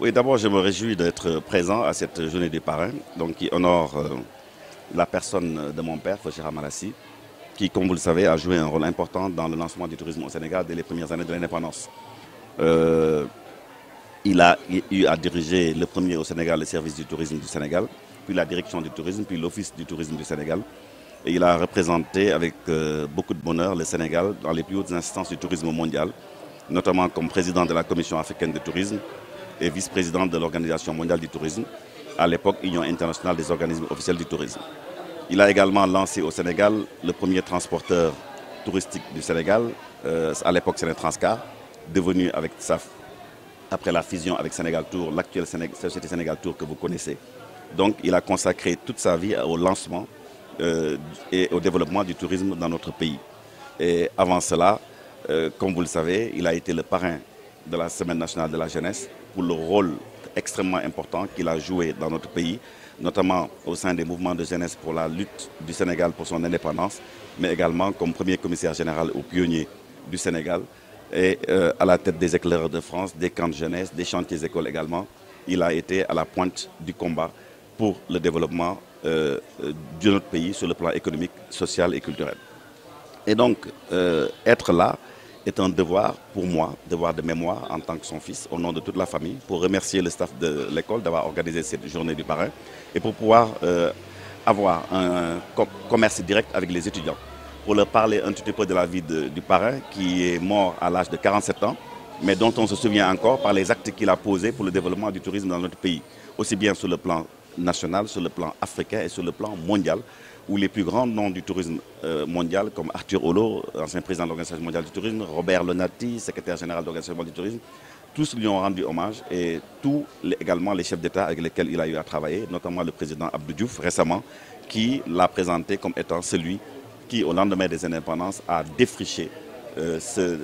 Oui, d'abord, je me réjouis d'être présent à cette journée des parrains, donc qui honore la personne de mon père, Fauchera Malassi, qui, comme vous le savez, a joué un rôle important dans le lancement du tourisme au Sénégal dès les premières années de l'indépendance. Euh, il a eu à diriger le premier au Sénégal, le service du tourisme du Sénégal, puis la direction du tourisme, puis l'office du tourisme du Sénégal. Et il a représenté avec beaucoup de bonheur le Sénégal dans les plus hautes instances du tourisme mondial, notamment comme président de la Commission africaine de tourisme et vice-président de l'Organisation mondiale du tourisme, à l'époque Union internationale des organismes officiels du tourisme. Il a également lancé au Sénégal le premier transporteur touristique du Sénégal, à l'époque Sénétranscar, devenu avec après la fusion avec Sénégal Tour, l'actuelle société Sénégal Tour que vous connaissez. Donc il a consacré toute sa vie au lancement et au développement du tourisme dans notre pays. Et avant cela, comme vous le savez, il a été le parrain de la Semaine nationale de la jeunesse pour le rôle extrêmement important qu'il a joué dans notre pays, notamment au sein des mouvements de jeunesse pour la lutte du Sénégal pour son indépendance, mais également comme premier commissaire général aux pionniers du Sénégal et à la tête des éclaireurs de France, des camps de jeunesse, des chantiers écoles également. Il a été à la pointe du combat pour le développement de notre pays sur le plan économique, social et culturel. Et donc, être là est un devoir pour moi, devoir de mémoire en tant que son fils, au nom de toute la famille, pour remercier le staff de l'école d'avoir organisé cette journée du parrain et pour pouvoir avoir un commerce direct avec les étudiants, pour leur parler un petit peu de la vie du parrain qui est mort à l'âge de 47 ans, mais dont on se souvient encore par les actes qu'il a posés pour le développement du tourisme dans notre pays, aussi bien sur le plan national, sur le plan africain et sur le plan mondial, où les plus grands noms du tourisme mondial, comme Arthur Holo, ancien président de l'Organisation mondiale du tourisme, Robert Lonati, secrétaire général de l'Organisation mondiale du tourisme, tous lui ont rendu hommage et également les chefs d'État avec lesquels il a eu à travailler, notamment le président Abdou Diouf récemment, qui l'a présenté comme étant celui qui, au lendemain des indépendances, a défriché ce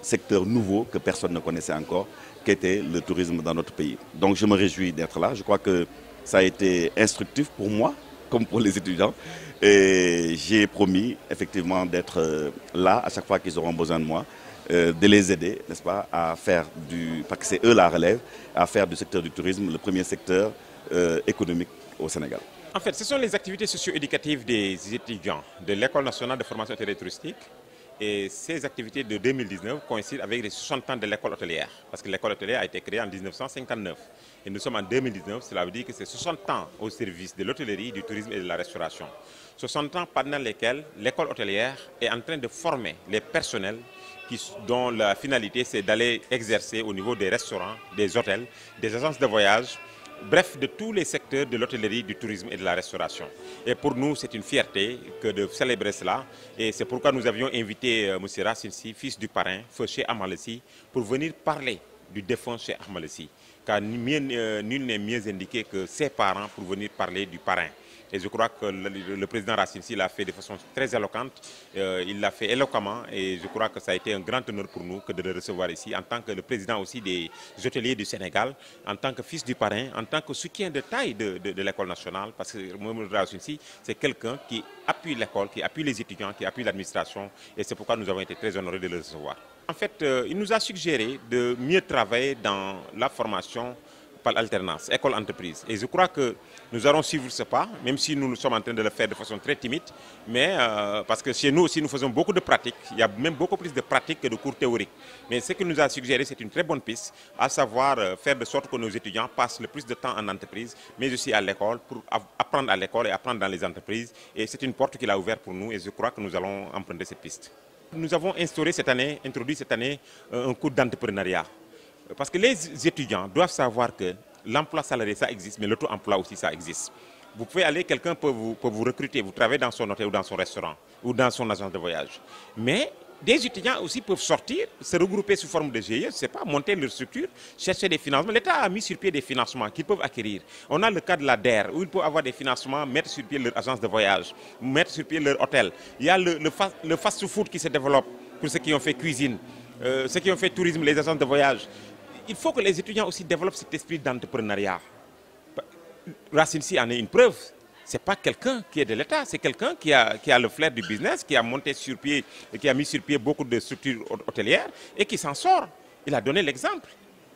secteur nouveau que personne ne connaissait encore, qu'était le tourisme dans notre pays. Donc je me réjouis d'être là. Je crois que ça a été instructif pour moi, comme pour les étudiants. Et j'ai promis effectivement d'être là à chaque fois qu'ils auront besoin de moi, de les aider, n'est-ce pas, à faire parce que c'est eux la relève, à faire du secteur du tourisme le premier secteur économique au Sénégal. En fait, ce sont les activités socio-éducatives des étudiants de l'École nationale de formation hôtelière touristique. Et ces activités de 2019 coïncident avec les 60 ans de l'école hôtelière. Parce que l'école hôtelière a été créée en 1959. Et nous sommes en 2019, cela veut dire que c'est 60 ans au service de l'hôtellerie, du tourisme et de la restauration. 60 ans pendant lesquels l'école hôtelière est en train de former les personnels dont la finalité c'est d'aller exercer au niveau des restaurants, des hôtels, des agences de voyage, bref, de tous les secteurs de l'hôtellerie, du tourisme et de la restauration. Et pour nous, c'est une fierté que de célébrer cela. Et c'est pourquoi nous avions invité M. Racine Sy, fils du parrain, feu Cheikh Ahmed Sy, pour venir parler du défunt Cheikh Ahmed Sy. Car nul n'est mieux indiqué que ses parents pour venir parler du parrain. Et je crois que le président Racine Sy l'a fait de façon très éloquente, il l'a fait éloquemment et je crois que ça a été un grand honneur pour nous que de le recevoir ici en tant que le président aussi des hôteliers du Sénégal, en tant que fils du parrain, en tant que soutien de taille de l'école nationale, parce que Mohamed Racine Sy, c'est quelqu'un qui appuie l'école, qui appuie les étudiants, qui appuie l'administration et c'est pourquoi nous avons été très honorés de le recevoir. En fait, il nous a suggéré de mieux travailler dans la formation par l'alternance, école-entreprise. Et je crois que nous allons suivre ce pas, même si nous sommes en train de le faire de façon très timide, mais parce que chez nous aussi, nous faisons beaucoup de pratiques. Il y a même beaucoup plus de pratiques que de cours théoriques. Mais ce qu'il nous a suggéré, c'est une très bonne piste, à savoir faire de sorte que nos étudiants passent le plus de temps en entreprise, mais aussi à l'école, pour apprendre à l'école et apprendre dans les entreprises. Et c'est une porte qu'il a ouverte pour nous et je crois que nous allons emprunter cette piste. Nous avons introduit cette année un cours d'entrepreneuriat. Parce que les étudiants doivent savoir que l'emploi salarié, ça existe, mais l'auto-emploi aussi, ça existe. Vous pouvez aller, quelqu'un peut vous recruter, vous travaillez dans son hôtel ou dans son restaurant ou dans son agence de voyage. Mais des étudiants aussi peuvent sortir, se regrouper sous forme de GIE, je ne sais pas, monter leur structure, chercher des financements. L'État a mis sur pied des financements qu'ils peuvent acquérir. On a le cas de la DER, où ils peuvent avoir des financements, mettre sur pied leur agence de voyage, mettre sur pied leur hôtel. Il y a le fast-food qui se développe pour ceux qui ont fait cuisine, ceux qui ont fait tourisme, les agences de voyage. Il faut que les étudiants aussi développent cet esprit d'entrepreneuriat. Racine Sy en est une preuve. Ce n'est pas quelqu'un qui est de l'État, c'est quelqu'un qui a le flair du business, qui a monté sur pied, qui a mis sur pied beaucoup de structures hôtelières et qui s'en sort. Il a donné l'exemple.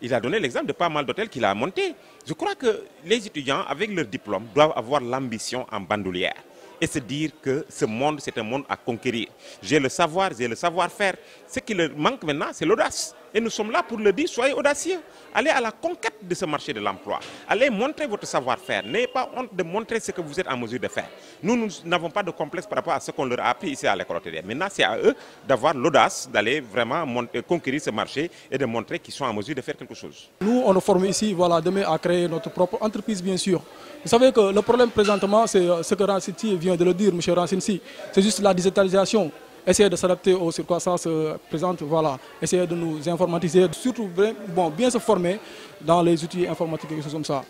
Il a donné l'exemple de pas mal d'hôtels qu'il a montés. Je crois que les étudiants, avec leur diplôme, doivent avoir l'ambition en bandoulière et se dire que ce monde, c'est un monde à conquérir. J'ai le savoir, j'ai le savoir-faire. Ce qui leur manque maintenant, c'est l'audace. Et nous sommes là pour le dire, soyez audacieux. Allez à la conquête de ce marché de l'emploi. Allez montrer votre savoir-faire. N'ayez pas honte de montrer ce que vous êtes en mesure de faire. Nous n'avons pas de complexe par rapport à ce qu'on leur a appris ici à l'école hôtelière. Maintenant, c'est à eux d'avoir l'audace d'aller vraiment conquérir ce marché et de montrer qu'ils sont en mesure de faire quelque chose. Nous, on nous forme ici, voilà, demain à créer notre propre entreprise, bien sûr. Vous savez que le problème présentement, c'est ce que Rancine vient de le dire, M. Rancine, c'est juste la digitalisation. Essayer de s'adapter aux circonstances présentes, voilà. Essayer de nous informatiser, surtout bien se former dans les outils informatiques et des choses comme ça.